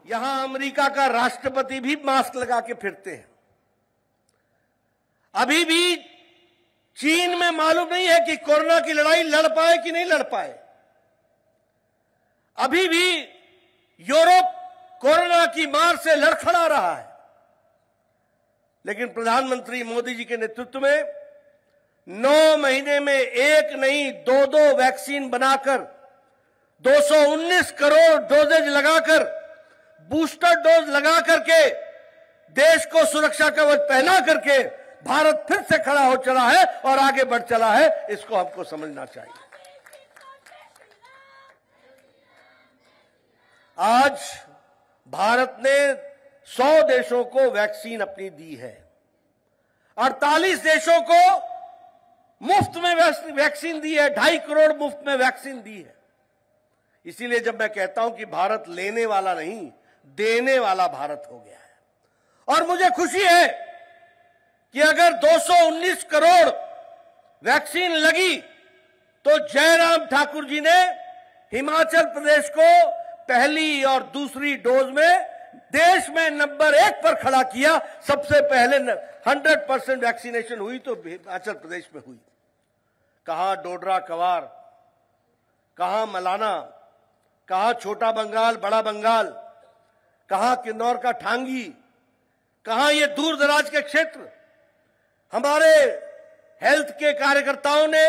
यहां अमेरिका का राष्ट्रपति भी मास्क लगा के फिरते हैं। अभी भी चीन में मालूम नहीं है कि कोरोना की लड़ाई लड़ पाए कि नहीं लड़ पाए। अभी भी यूरोप कोरोना की मार से लड़खड़ा रहा है। लेकिन प्रधानमंत्री मोदी जी के नेतृत्व में 9 महीने में एक नहीं 2-2 वैक्सीन बनाकर 219 करोड़ डोजेज लगाकर बूस्टर डोज लगा करके देश को सुरक्षा कवच पहना करके भारत फिर से खड़ा हो चला है और आगे बढ़ चला है। इसको हमको समझना चाहिए। आज भारत ने 100 देशों को वैक्सीन अपनी दी है। 48 देशों को मुफ्त में वैक्सीन दी है। 2.5 करोड़ मुफ्त में वैक्सीन दी है। इसीलिए जब मैं कहता हूं कि भारत लेने वाला नहीं देने वाला भारत हो गया है। और मुझे खुशी है कि अगर 219 करोड़ वैक्सीन लगी तो जयराम ठाकुर जी ने हिमाचल प्रदेश को पहली और दूसरी डोज में देश में नंबर 1 पर खड़ा किया। सबसे पहले 100% वैक्सीनेशन हुई तो हिमाचल प्रदेश में हुई। कहां डोडरा कवार, कहां मलाना, कहां छोटा बंगाल, बड़ा बंगाल, कहां किन्नौर का ठांगी, कहां ये दूर दराज के क्षेत्र। हमारे हेल्थ के कार्यकर्ताओं ने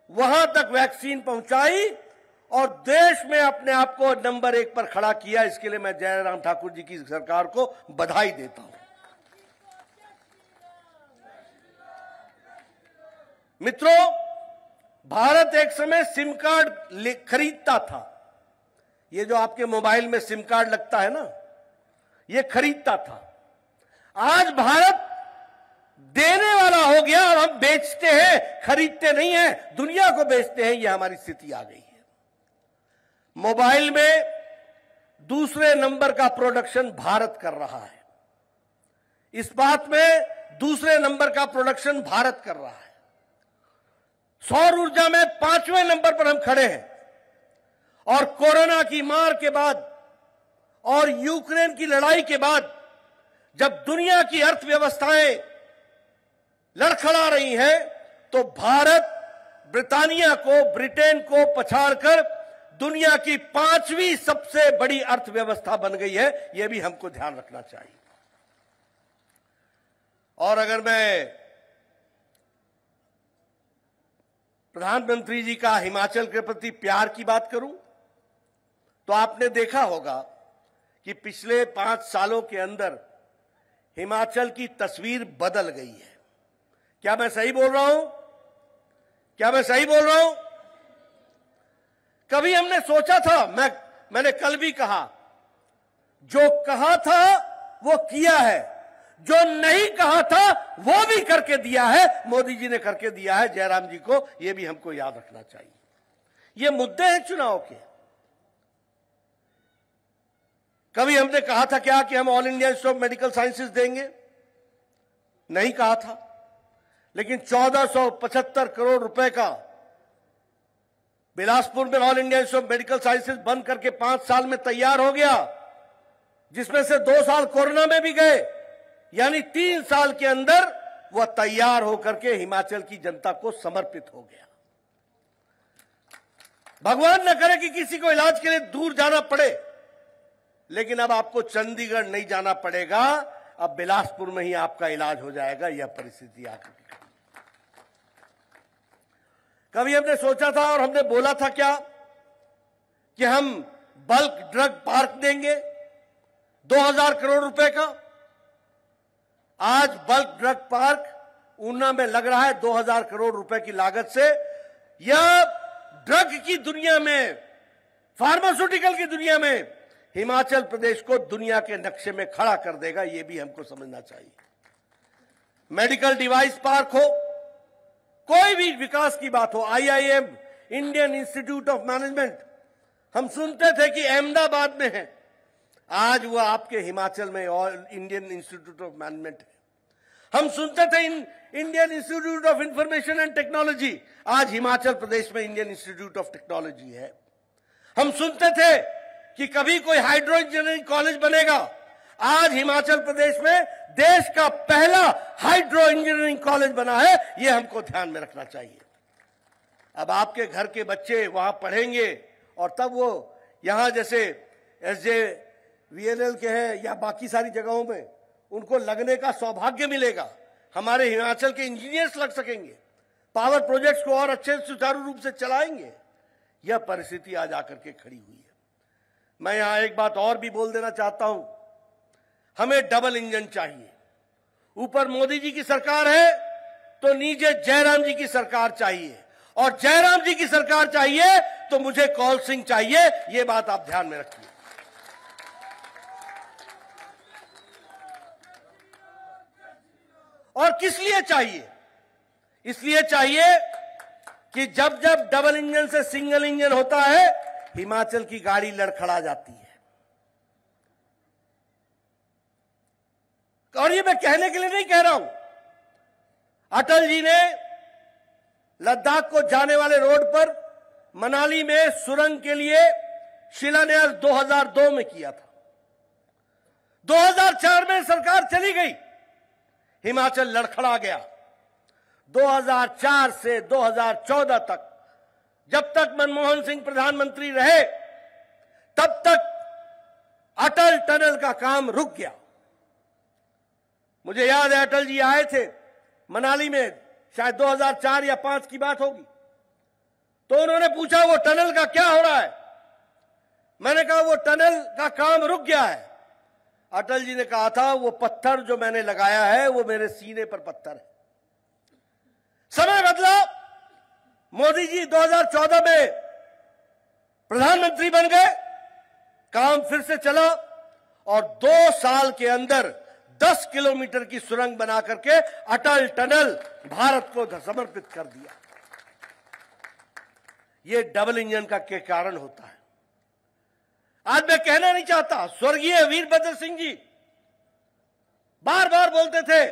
वहां तक वैक्सीन पहुंचाई और देश में अपने आप को नंबर 1 पर खड़ा किया। इसके लिए मैं जयराम ठाकुर जी की सरकार को बधाई देता हूं। मित्रों, भारत एक समय सिम कार्ड खरीदता था। ये जो आपके मोबाइल में सिम कार्ड लगता है ना, ये खरीदता था। आज भारत देने वाला हो गया और हम बेचते हैं, खरीदते नहीं हैं, दुनिया को बेचते हैं। ये हमारी स्थिति आ गई है। मोबाइल में दूसरे नंबर का प्रोडक्शन भारत कर रहा है। इस्पात में दूसरे नंबर का प्रोडक्शन भारत कर रहा है। सौर ऊर्जा में 5वें नंबर पर हम खड़े हैं। और कोरोना की मार के बाद और यूक्रेन की लड़ाई के बाद जब दुनिया की अर्थव्यवस्थाएं लड़खड़ा रही हैं तो भारत ब्रिटानिया को, ब्रिटेन को पछाड़कर दुनिया की 5वीं सबसे बड़ी अर्थव्यवस्था बन गई है। यह भी हमको ध्यान रखना चाहिए। और अगर मैं प्रधानमंत्री जी का हिमाचल के प्रति प्यार की बात करूं तो आपने देखा होगा कि पिछले 5 सालों के अंदर हिमाचल की तस्वीर बदल गई है। क्या मैं सही बोल रहा हूं? क्या मैं सही बोल रहा हूं? कभी हमने सोचा था, मैंने कल भी कहा, जो कहा था वो किया है, जो नहीं कहा था वो भी करके दिया है। मोदी जी ने करके दिया है जयराम जी को। यह भी हमको याद रखना चाहिए। ये मुद्दे हैं चुनाव के। कभी हमने कहा था क्या कि हम all India institute of medical sciences देंगे? नहीं कहा था। लेकिन 1475 करोड़ रुपए का बिलासपुर में all India institute of medical sciences बंद करके 5 साल में तैयार हो गया, जिसमें से 2 साल कोरोना में भी गए। यानी 3 साल के अंदर वह तैयार होकर के हिमाचल की जनता को समर्पित हो गया। भगवान न करे कि किसी को इलाज के लिए दूर जाना पड़े, लेकिन अब आपको चंडीगढ़ नहीं जाना पड़ेगा। अब बिलासपुर में ही आपका इलाज हो जाएगा। यह परिस्थिति आ चुकी है। कभी हमने सोचा था और हमने बोला था क्या कि हम बल्क ड्रग पार्क देंगे 2000 करोड़ रुपए का। आज बल्क ड्रग पार्क ऊना में लग रहा है 2000 करोड़ रुपए की लागत से। यह ड्रग की दुनिया में, फार्मास्यूटिकल की दुनिया में हिमाचल प्रदेश को दुनिया के नक्शे में खड़ा कर देगा। यह भी हमको समझना चाहिए। मेडिकल डिवाइस पार्क हो, कोई भी विकास की बात हो, IIM, Indian institute of management, हम सुनते थे कि अहमदाबाद में है, आज वो आपके हिमाचल में और इंडियन इंस्टीट्यूट ऑफ मैनेजमेंट है। हम सुनते थे Indian institute of information and technology, आज हिमाचल प्रदेश में इंडियन इंस्टीट्यूट ऑफ टेक्नोलॉजी है। हम सुनते थे कि कभी कोई हाइड्रो इंजीनियरिंग कॉलेज बनेगा। आज हिमाचल प्रदेश में देश का पहला हाइड्रो इंजीनियरिंग कॉलेज बना है, यह हमको ध्यान में रखना चाहिए। अब आपके घर के बच्चे वहां पढ़ेंगे और तब वो यहां जैसे SJVNL के हैं या बाकी सारी जगहों में उनको लगने का सौभाग्य मिलेगा। हमारे हिमाचल के इंजीनियर्स लग सकेंगे, पावर प्रोजेक्ट्स को और अच्छे सुचारू रूप से चलाएंगे। यह परिस्थिति आज आकर के खड़ी हुई है। मैं यहां एक बात और भी बोल देना चाहता हूं, हमें डबल इंजन चाहिए। ऊपर मोदी जी की सरकार है तो नीचे जयराम जी की सरकार चाहिए, और जयराम जी की सरकार चाहिए तो मुझे कौल सिंह चाहिए। यह बात आप ध्यान में रखिए। और किस लिए चाहिए? इसलिए चाहिए कि जब जब डबल इंजन से सिंगल इंजन होता है, हिमाचल की गाड़ी लड़खड़ा जाती है। और ये मैं कहने के लिए नहीं कह रहा हूं, अटल जी ने लद्दाख को जाने वाले रोड पर मनाली में सुरंग के लिए शिलान्यास 2002 में किया था। 2004 में सरकार चली गई, हिमाचल लड़खड़ा गया। 2004 से 2014 तक, जब तक मनमोहन सिंह प्रधानमंत्री रहे, तब तक अटल टनल का काम रुक गया। मुझे याद है अटल जी आए थे मनाली में, शायद 2004 या 5 की बात होगी। तो उन्होंने पूछा वो टनल का क्या हो रहा है? मैंने कहा वो टनल का काम रुक गया है। अटल जी ने कहा था वो पत्थर जो मैंने लगाया है वो मेरे सीने पर पत्थर है। समय बदला, मोदी जी 2014 में प्रधानमंत्री बन गए, काम फिर से चला और 2 साल के अंदर 10 किलोमीटर की सुरंग बना करके अटल टनल भारत को समर्पित कर दिया। यह डबल इंजन का के कारण होता है। आज मैं कहना नहीं चाहता, स्वर्गीय वीरभद्र सिंह जी बार बार बोलते थे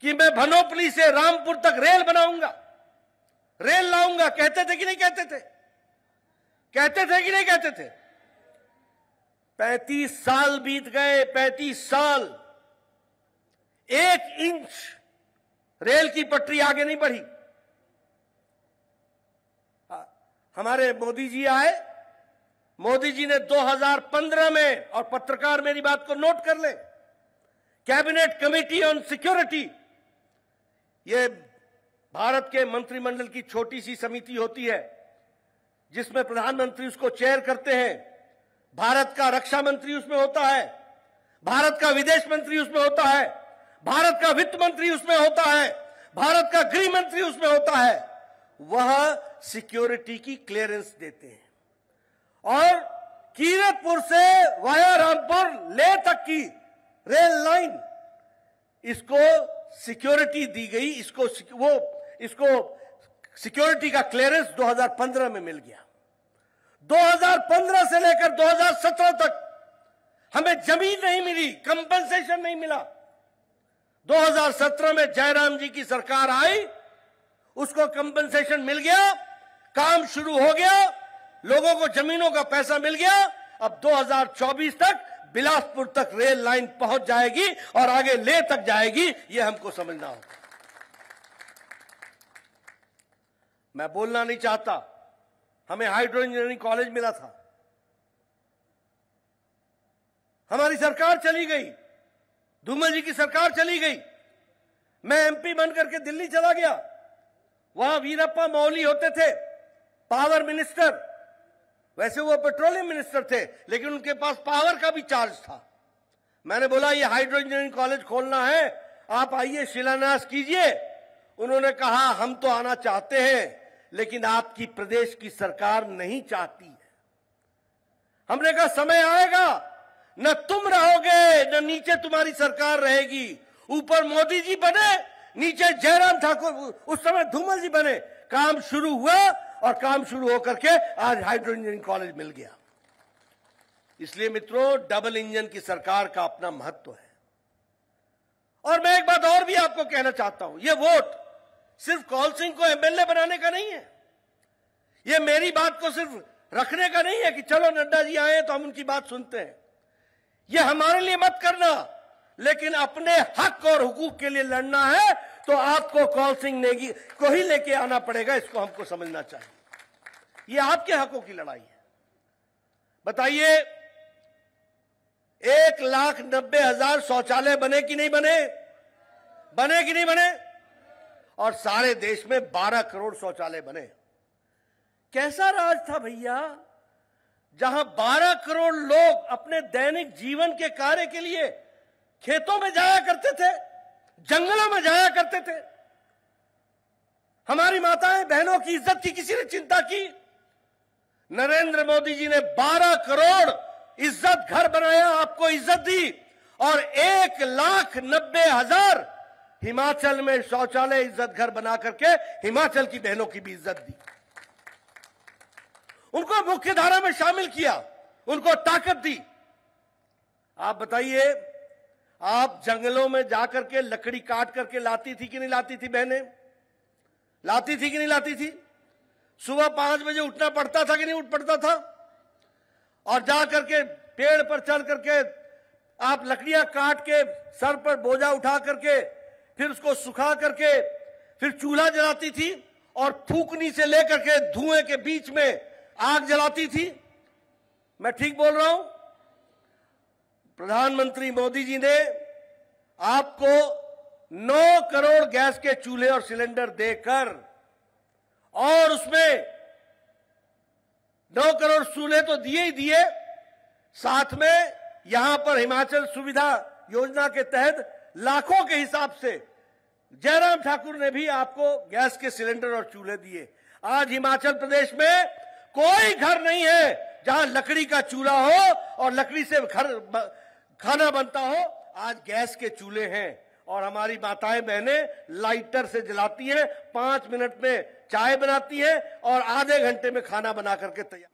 कि मैं भनोपली से रामपुर तक रेल बनाऊंगा, रेल लाऊंगा। कहते थे कि नहीं कहते थे? कहते थे कि नहीं कहते थे? 35 साल बीत गए, 35 साल, 1 इंच रेल की पटरी आगे नहीं बढ़ी। हमारे मोदी जी आए, मोदी जी ने 2015 में, और पत्रकार मेरी बात को नोट कर ले, कैबिनेट कमेटी ऑन सिक्योरिटी, ये भारत के मंत्रिमंडल की छोटी सी समिति होती है जिसमें प्रधानमंत्री उसको चेयर करते हैं। भारत का रक्षा मंत्री उसमें होता है, भारत का विदेश मंत्री उसमें होता है, भारत का वित्त मंत्री उसमें होता है, भारत का गृह मंत्री उसमें होता है। वह सिक्योरिटी की क्लियरेंस देते हैं। और कीरतपुर से वाया रामपुर ले तक की रेल लाइन, इसको सिक्योरिटी दी गई, इसको सिक्योरिटी का क्लियरेंस 2015 में मिल गया। 2015 से लेकर 2017 तक हमें जमीन नहीं मिली, कंपनसेशन नहीं मिला। 2017 में जयराम जी की सरकार आई, उसको कंपनसेशन मिल गया, काम शुरू हो गया, लोगों को जमीनों का पैसा मिल गया। अब 2024 तक बिलासपुर तक रेल लाइन पहुंच जाएगी और आगे ले तक जाएगी, यह हमको समझना होगा। मैं बोलना नहीं चाहता, हमें हाइड्रो इंजीनियरिंग कॉलेज मिला था, हमारी सरकार चली गई, धूमल जी की सरकार चली गई, मैं MP बन करके दिल्ली चला गया, वहां वीरप्पा मोइली होते थे पावर मिनिस्टर। वैसे वो पेट्रोलियम मिनिस्टर थे, लेकिन उनके पास पावर का भी चार्ज था। मैंने बोला ये हाइड्रो इंजीनियरिंग कॉलेज खोलना है, आप आइए शिलान्यास कीजिए। उन्होंने कहा हम तो आना चाहते हैं, लेकिन आपकी प्रदेश की सरकार नहीं चाहती है। हमने कहा समय आएगा, न तुम रहोगे न नीचे तुम्हारी सरकार रहेगी। ऊपर मोदी जी बने, नीचे जयराम ठाकुर, उस समय धूमल जी बने। काम शुरू हुआ और काम शुरू होकर के आज हाइड्रो इंजीनियरिंग कॉलेज मिल गया। इसलिए मित्रों, डबल इंजन की सरकार का अपना महत्व है। और मैं एक बात और भी आपको कहना चाहता हूं, यह वोट सिर्फ कौल सिंह को MLA बनाने का नहीं है। यह मेरी बात को सिर्फ रखने का नहीं है कि चलो नड्डा जी आए तो हम उनकी बात सुनते हैं। ये हमारे लिए मत करना, लेकिन अपने हक और हुकूक के लिए लड़ना है तो आपको कौल सिंह नेगी को ही लेके आना पड़ेगा। इसको हमको समझना चाहिए। ये आपके हकों की लड़ाई है। बताइए, 1,90,000 शौचालय बने कि नहीं बने? बने कि नहीं बने? और सारे देश में 12 करोड़ शौचालय बने। कैसा राज था भैया, जहां 12 करोड़ लोग अपने दैनिक जीवन के कार्य के लिए खेतों में जाया करते थे, जंगलों में जाया करते थे। हमारी माताएं बहनों की इज्जत की किसी ने चिंता की? नरेंद्र मोदी जी ने 12 करोड़ इज्जत घर बनाया, आपको इज्जत दी, और 1,90,000 हिमाचल में शौचालय इज्जत घर बना करके हिमाचल की बहनों की भी इज्जत दी। उनको मुख्य धारा में शामिल किया, उनको ताकत दी। आप बताइए, आप जंगलों में जाकर के लकड़ी काट करके लाती थी कि नहीं लाती थी? बहनें लाती थी कि नहीं लाती थी? सुबह 5 बजे उठना पड़ता था कि नहीं उठ पड़ता था? और जा करके पेड़ पर चढ़ करके आप लकड़ियां काट के सर पर बोझा उठा करके फिर उसको सुखा करके फिर चूल्हा जलाती थी और फूकनी से लेकर के धुएं के बीच में आग जलाती थी। मैं ठीक बोल रहा हूं? प्रधानमंत्री मोदी जी ने आपको 9 करोड़ गैस के चूल्हे और सिलेंडर देकर, और उसमें 9 करोड़ चूल्हे तो दिए ही दिए, साथ में यहां पर हिमाचल सुविधा योजना के तहत लाखों के हिसाब से जयराम ठाकुर ने भी आपको गैस के सिलेंडर और चूल्हे दिए। आज हिमाचल प्रदेश में कोई घर नहीं है जहां लकड़ी का चूल्हा हो और लकड़ी से खाना बनता हो। आज गैस के चूल्हे हैं और हमारी माताएं बहनें लाइटर से जलाती हैं, 5 मिनट में चाय बनाती हैं और आधे घंटे में खाना बना करके तैयार।